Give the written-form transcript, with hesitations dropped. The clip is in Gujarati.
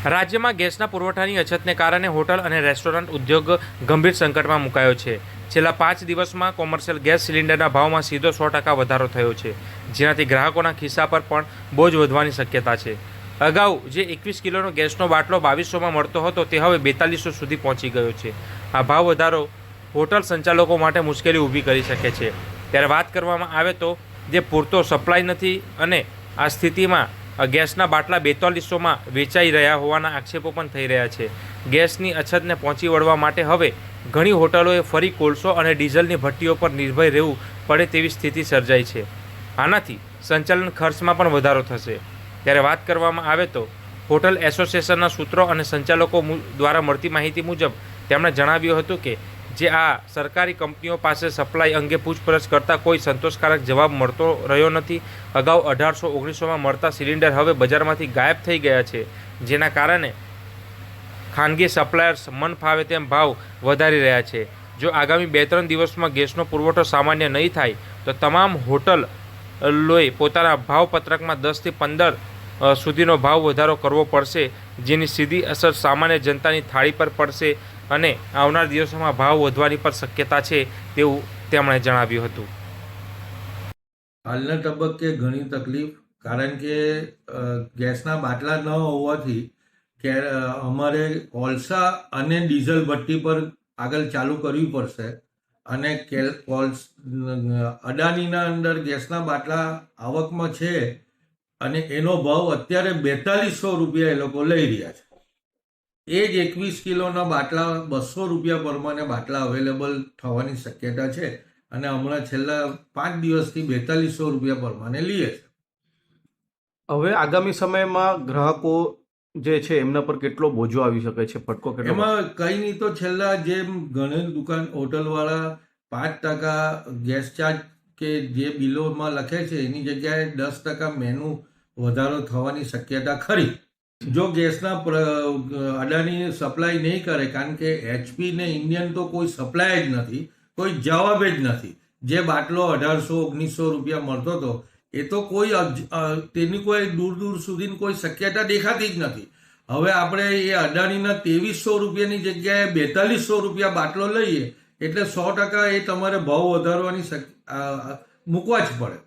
રાજ્યમાં ગેસના પુરવઠાની અછતને કારણે હોટલ અને રેસ્ટોરન્ટ ઉદ્યોગ ગંભીર સંકટમાં મુકાયો છે. છેલ્લા 5 દિવસમાં કોમર્શિયલ ગેસ સિલિન્ડરના ભાવમાં સીધો 100% વધારો થયો છે, જેનાથી ગ્રાહકોના ખિસ્સા પર પણ બોજ વધવાની શક્યતા છે. અગાઉ જે 21 કિલોનો ગેસનો બાટલો 2200માં મળતો હતો તે હવે 4200 સુધી પહોંચી ગયો છે. આ ભાવ વધારો હોટલ સંચાલકો માટે મુશ્કેલી ઊભી કરી શકે છે. ત્યારે વાત કરવામાં આવે તો જે પૂરતો સપ્લાય નથી અને આ સ્થિતિમાં ગેસના બાટલા 4200માં વેચાઈ રહ્યા હોવાના આક્ષેપો પણ થઈ રહ્યા છે. ગેસની અછતને પહોંચી વળવા માટે હવે ઘણી હોટલોએ ફરી કોલસો અને ડીઝલની ભઠ્ઠીઓ પર નિર્ભર રહેવું પડે તેવી સ્થિતિ સર્જાઈ છે. આનાથી સંચાલન ખર્ચમાં પણ વધારો થશે. ત્યારે વાત કરવામાં આવે તો હોટલ એસોસિએશનના સૂત્રો અને સંચાલકો દ્વારા મળતી માહિતી મુજબ તેમણે જણાવ્યું હતું કે જે આ સરકારી કંપનીઓ પાસે સપ્લાય અંગે પૂછપરછ કરતાં કોઈ સંતોષકારક જવાબ મળતો રહ્યો નથી. અગાઉ 1800-1900માં મળતા સિલિન્ડર હવે બજારમાંથી ગાયબ થઈ ગયા છે, જેના કારણે ખાનગી સપ્લાયર્સ મન ફાવે તેમ ભાવ વધારી રહ્યા છે. જો આગામી 2-3 દિવસમાં ગેસનો પુરવઠો સામાન્ય નહીં થાય તો તમામ હોટલોએ પોતાના ભાવપત્રકમાં 10થી 15 સુધીનો ભાવ વધારો કરવો પડશે, જેની સીધી અસર સામાન્ય જનતાની થાળી પર પડશે અને આવનાર દિવસોમાં ભાવ વધવાની પણ શક્યતા છે તેવું તેમણે જણાવ્યું હતું. હાલના તબક્કે ઘણી તકલીફ, કારણ કે ગેસના બાટલા ન હોવાથી કે અમારે કોલસા અને ડીઝલ ભઠ્ઠી પર આગળ ચાલુ કરવી પડશે અને અડાનીના અંદર ગેસના બાટલા આવકમાં છે અને એનો ભાવ અત્યારે 4200 રૂપિયા એ લોકો લઈ રહ્યા છે. એ જ 21 કિલોના બાટલા 200 રૂપિયા પ્રમાણે બાટલા અવેલેબલ થવાની શક્યતા છે અને હમણાં છેલ્લા 5 દિવસથી 4200 રૂપિયા પ્રમાણે લઈએ છે. હવે આગામી સમયમાં ગ્રાહકો જે છે એમના પર કેટલો બોજો આવી શકે છે, ફટકો કેટલો? એમાં કંઈ નહીં તો છેલ્લા જેમ ઘણી દુકાન હોટલવાળા 5% ગેસ ચાર્જ કે જે બિલોમાં લખે છે એની જગ્યાએ 10% મેનુ વધારો થવાની શક્યતા ખરી. જો ગેસના અડાની સપ્લાય નહીં કરે, કારણ કે HP ને ઇન્ડિયન તો કોઈ સપ્લાય જ નથી, કોઈ જવાબ જ નથી. જે બાટલો 1800-1900 રૂપિયા મળતો હતો એ તો કોઈ તેની કોઈ દૂર દૂર સુધીની કોઈ શક્યતા દેખાતી જ નથી. હવે આપણે એ અડાણીના 2300 રૂપિયાની જગ્યાએ 4200 રૂપિયા બાટલો લઈએ એટલે 100% એ તમારે ભાવ વધારવાની મૂકવા જ પડે.